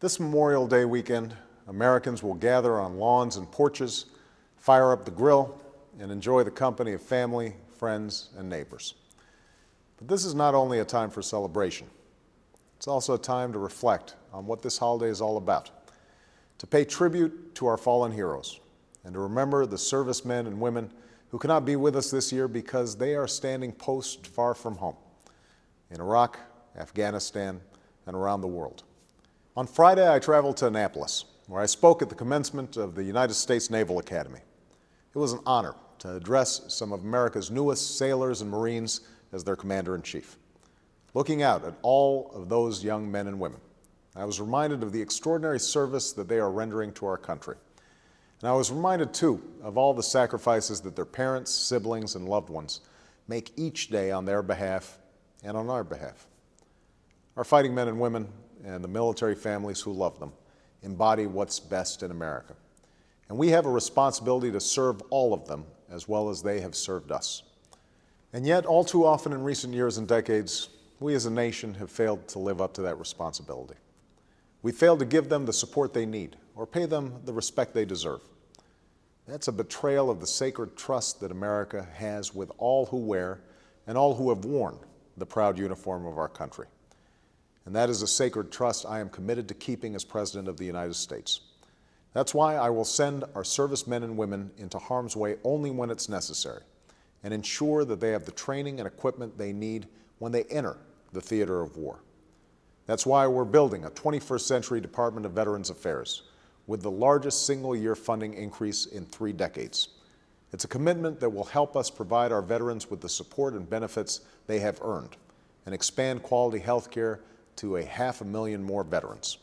This Memorial Day weekend, Americans will gather on lawns and porches, fire up the grill, and enjoy the company of family, friends, and neighbors. But this is not only a time for celebration. It's also a time to reflect on what this holiday is all about, to pay tribute to our fallen heroes, and to remember the servicemen and women who cannot be with us this year because they are standing post far from home, in Iraq, Afghanistan, and around the world. On Friday, I traveled to Annapolis, where I spoke at the commencement of the United States Naval Academy. It was an honor to address some of America's newest sailors and Marines as their commander-in-chief. Looking out at all of those young men and women, I was reminded of the extraordinary service that they are rendering to our country. And I was reminded, too, of all the sacrifices that their parents, siblings, and loved ones make each day on their behalf and on our behalf. Our fighting men and women and the military families who love them embody what's best in America. And we have a responsibility to serve all of them as well as they have served us. And yet, all too often in recent years and decades, we as a nation have failed to live up to that responsibility. We failed to give them the support they need or pay them the respect they deserve. That's a betrayal of the sacred trust that America has with all who wear and all who have worn the proud uniform of our country. And that is a sacred trust I am committed to keeping as President of the United States. That's why I will send our servicemen and women into harm's way only when it's necessary and ensure that they have the training and equipment they need when they enter the theater of war. That's why we're building a 21st Century Department of Veterans Affairs with the largest single-year funding increase in 3 decades. It's a commitment that will help us provide our veterans with the support and benefits they have earned and expand quality health care to 500,000 more veterans.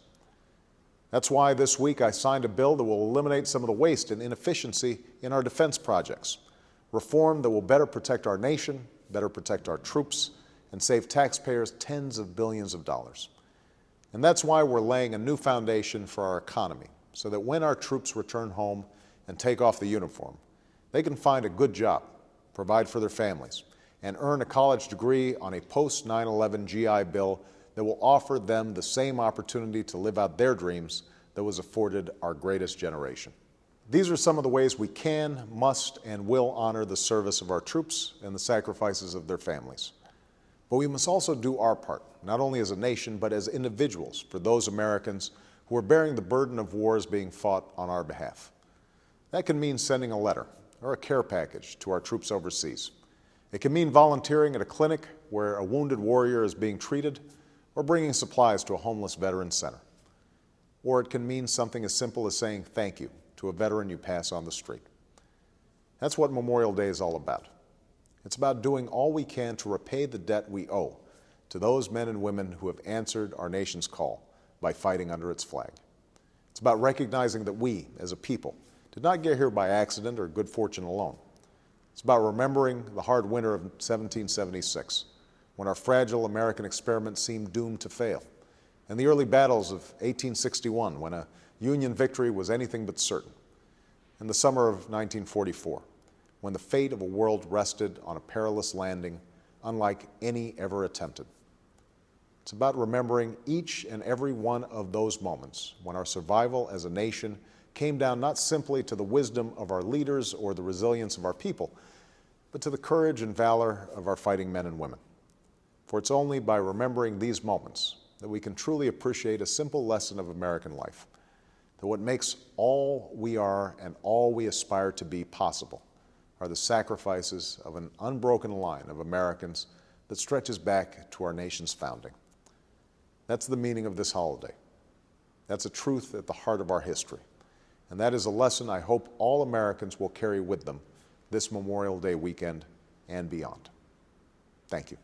That's why this week I signed a bill that will eliminate some of the waste and inefficiency in our defense projects, reform that will better protect our nation, better protect our troops, and save taxpayers tens of billions of dollars. And that's why we're laying a new foundation for our economy, so that when our troops return home and take off the uniform, they can find a good job, provide for their families, and earn a college degree on a post-9/11 GI Bill that will offer them the same opportunity to live out their dreams that was afforded our greatest generation. These are some of the ways we can, must, and will honor the service of our troops and the sacrifices of their families. But we must also do our part, not only as a nation, but as individuals, for those Americans who are bearing the burden of wars being fought on our behalf. That can mean sending a letter or a care package to our troops overseas. It can mean volunteering at a clinic where a wounded warrior is being treated, or bringing supplies to a homeless veterans center. Or it can mean something as simple as saying thank you to a veteran you pass on the street. That's what Memorial Day is all about. It's about doing all we can to repay the debt we owe to those men and women who have answered our nation's call by fighting under its flag. It's about recognizing that we, as a people, did not get here by accident or good fortune alone. It's about remembering the hard winter of 1776, when our fragile American experiment seemed doomed to fail, and the early battles of 1861, when a Union victory was anything but certain, and the summer of 1944, when the fate of a world rested on a perilous landing unlike any ever attempted. It's about remembering each and every one of those moments when our survival as a nation came down not simply to the wisdom of our leaders or the resilience of our people, but to the courage and valor of our fighting men and women. For it's only by remembering these moments that we can truly appreciate a simple lesson of American life, that what makes all we are and all we aspire to be possible are the sacrifices of an unbroken line of Americans that stretches back to our nation's founding. That's the meaning of this holiday. That's a truth at the heart of our history. And that is a lesson I hope all Americans will carry with them this Memorial Day weekend and beyond. Thank you.